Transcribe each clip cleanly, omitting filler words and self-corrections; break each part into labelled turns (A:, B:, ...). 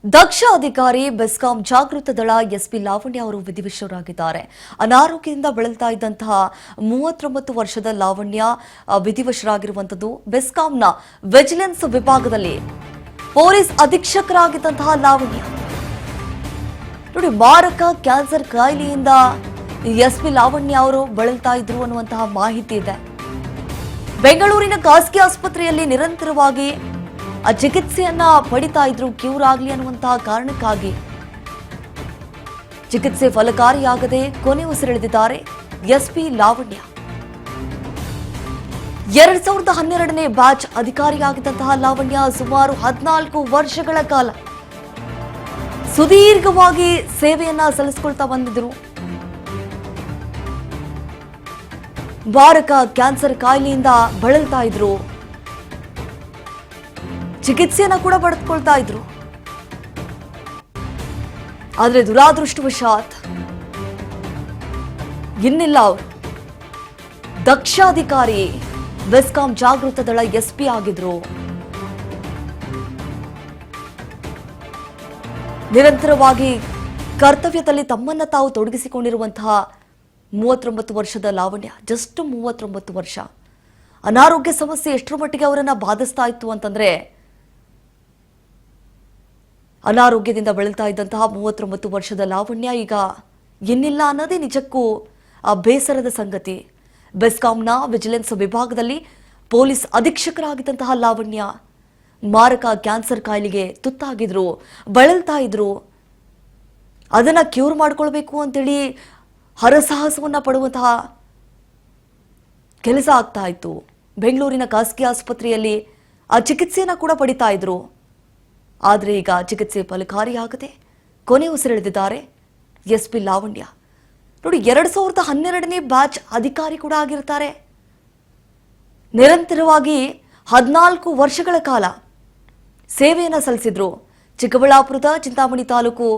A: ದಕ್ಷ ಅಧಿಕಾರಿ ಬೆಸ್ಕಾಂ ಜಾಗೃತ ದಳ ಎಸ್ಪಿ ಲಾವಣ್ಯ ಅವರು ವಿಧಿವಶರಾಗಿದ್ದಾರೆ. ಅನಾರೋಗ್ಯದಿಂದ ಬಳಲ್ತಾ ಇದ್ದಂತಹ 39 ವರ್ಷದ ಲಾವಣ್ಯ ವಿಧಿವಶರಾಗಿರುವಂತದ್ದು. ಬೆಸ್ಕಾಂನ ವಿಜಿಲೆನ್ಸ್ ವಿಭಾಗದಲ್ಲಿ ಪೊಲೀಸ್ ಅಧೀಕ್ಷಕರಾಗಿದ್ದಂತಹ ಲಾವಣ್ಯ ನೋಡಿ, ಮಾರಕ ಕ್ಯಾನ್ಸರ್ ಕಾಯಿಲೆಯಿಂದ ಎಸ್ಪಿ ಲಾವಣ್ಯ ಅವರು ಬಳಲ್ತಾ ಇದ್ರು ಅನ್ನುವಂತಹ ಮಾಹಿತಿ ಇದೆ. ಬೆಂಗಳೂರಿನ ಖಾಸಗಿ ಆಸ್ಪತ್ರೆಯಲ್ಲಿ ನಿರಂತರವಾಗಿ ಆ ಚಿಕಿತ್ಸೆಯನ್ನ ಪಡಿತಾ ಇದ್ರು, ಕ್ಯೂರ್ ಆಗಲಿ ಅನ್ನುವಂತಹ ಕಾರಣಕ್ಕಾಗಿ ಚಿಕಿತ್ಸೆ ಫಲಕಾರಿಯಾಗದೆ ಕೊನೆ ಉಸಿರೆಳೆದಿದ್ದಾರೆ ಎಸ್ಪಿ ಲಾವಣ್ಯ. 2012ನೇ ಬ್ಯಾಚ್ ಅಧಿಕಾರಿಯಾಗಿದ್ದಂತಹ ಲಾವಣ್ಯ ಸುಮಾರು 14 ವರ್ಷಗಳ ಕಾಲ ಸುದೀರ್ಘವಾಗಿ ಸೇವೆಯನ್ನ ಸಲ್ಲಿಸಿಕೊಳ್ತಾ ಬಂದಿದ್ರು. ಮಾರಕ ಕ್ಯಾನ್ಸರ್ ಕಾಯಿಲೆಯಿಂದ ಬಳಲ್ತಾ ಇದ್ರು, ಚಿಕಿತ್ಸೆಯನ್ನ ಕೂಡ ಪಡೆದುಕೊಳ್ತಾ ಇದ್ರು. ಆದ್ರೆ ದುರಾದೃಷ್ಟವಶಾತ್ ಇನ್ನಿಲ್ಲ ಅವರು ದಕ್ಷಾಧಿಕಾರಿ ಬೆಸ್ಕಾಂ ಜಾಗೃತ ದಳ ಎಸ್ಪಿ ಆಗಿದ್ರು. ನಿರಂತರವಾಗಿ ಕರ್ತವ್ಯದಲ್ಲಿ ತಮ್ಮನ್ನ ತಾವು ತೊಡಗಿಸಿಕೊಂಡಿರುವಂತಹ 39 ವರ್ಷದ ಲಾವಣ್ಯ, ಜಸ್ಟ್ 39 ವರ್ಷ. ಅನಾರೋಗ್ಯ ಸಮಸ್ಯೆ ಎಷ್ಟರ ಮಟ್ಟಿಗೆ ಅವರನ್ನ ಬಾಧಿಸ್ತಾ ಇತ್ತು ಅಂತಂದ್ರೆ, ಅನಾರೋಗ್ಯದಿಂದ ಬಳಲ್ತಾ ಇದ್ದಂತಹ 39 ವರ್ಷದ ಲಾವಣ್ಯ ಈಗ ಇನ್ನಿಲ್ಲ ಅನ್ನೋದೇ ನಿಜಕ್ಕೂ ಬೇಸರದ ಸಂಗತಿ. ಬೆಸ್ಕಾಂನ ವಿಜಿಲೆನ್ಸ್ ವಿಭಾಗದಲ್ಲಿ ಪೊಲೀಸ್ ಅಧೀಕ್ಷಕರಾಗಿದ್ದಂತಹ ಲಾವಣ್ಯ ಮಾರಕ ಕ್ಯಾನ್ಸರ್ ಕಾಯಿಲೆಗೆ ತುತ್ತಾಗಿದ್ರು, ಬಳಲ್ತಾ ಇದ್ರು. ಅದನ್ನ ಕ್ಯೂರ್ ಮಾಡ್ಕೊಳ್ಬೇಕು ಅಂತೇಳಿ ಹರಸಾಹಸವನ್ನ ಪಡುವಂತಹ ಕೆಲಸ ಆಗ್ತಾ ಇತ್ತು. ಬೆಂಗಳೂರಿನ ಖಾಸಗಿ ಆಸ್ಪತ್ರೆಯಲ್ಲಿ ಆ ಚಿಕಿತ್ಸೆಯನ್ನ ಕೂಡ ಪಡಿತಾ ಇದ್ರು. ಆದರೆ ಈಗ ಚಿಕಿತ್ಸೆ ಫಲಕಾರಿಯಾಗದೆ ಕೊನೆ ಉಸಿರೆಳೆದಿದ್ದಾರೆ ಎಸ್ಪಿ ಲಾವಣ್ಯ. ನೋಡಿ, 2012ನೇ ಬ್ಯಾಚ್ ಅಧಿಕಾರಿ ಕೂಡ ಆಗಿರ್ತಾರೆ. ನಿರಂತರವಾಗಿ 14 ವರ್ಷಗಳ ಕಾಲ ಸೇವೆಯನ್ನು ಸಲ್ಲಿಸಿದ್ರು. ಚಿಕ್ಕಬಳ್ಳಾಪುರದ ಚಿಂತಾಮಣಿ ತಾಲೂಕು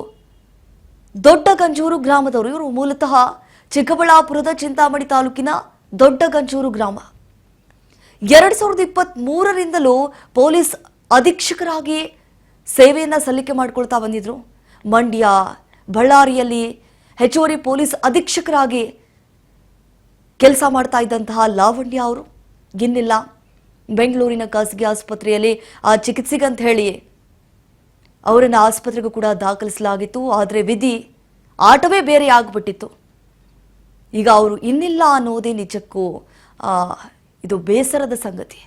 A: ದೊಡ್ಡಗಂಜೂರು ಗ್ರಾಮದವರು. ಇವರು ಮೂಲತಃ ಚಿಕ್ಕಬಳ್ಳಾಪುರದ ಚಿಂತಾಮಣಿ ತಾಲೂಕಿನ ದೊಡ್ಡಗಂಜೂರು ಗ್ರಾಮ. 2023ರಿಂದಲೂ ಪೊಲೀಸ್ ಅಧೀಕ್ಷಕರಾಗಿ ಸೇವೆಯನ್ನ ಸಲ್ಲಿಕೆ ಮಾಡಿಕೊಳ್ತಾ ಬಂದಿದ್ರು. ಮಂಡ್ಯ, ಬಳ್ಳಾರಿಯಲ್ಲಿ ಹೆಚ್ಚುವರಿ ಪೊಲೀಸ್ ಅಧೀಕ್ಷಕರಾಗಿ ಕೆಲಸ ಮಾಡ್ತಾ ಇದ್ದಂತಹ ಲಾವಣ್ಯ ಅವರು ಇನ್ನಿಲ್ಲ. ಬೆಂಗಳೂರಿನ ಖಾಸಗಿ ಆಸ್ಪತ್ರೆಯಲ್ಲಿ ಆ ಚಿಕಿತ್ಸೆಗಂತ ಹೇಳಿ ಅವರನ್ನು ಆಸ್ಪತ್ರೆಗೂ ಕೂಡ ದಾಖಲಿಸಲಾಗಿತ್ತು. ಆದರೆ ವಿಧಿ ಆಟವೇ ಬೇರೆ ಆಗ್ಬಿಟ್ಟಿತ್ತು. ಈಗ ಅವರು ಇನ್ನಿಲ್ಲ ಅನ್ನೋದೇ ನಿಜಕ್ಕೂ ಇದು ಬೇಸರದ ಸಂಗತಿ.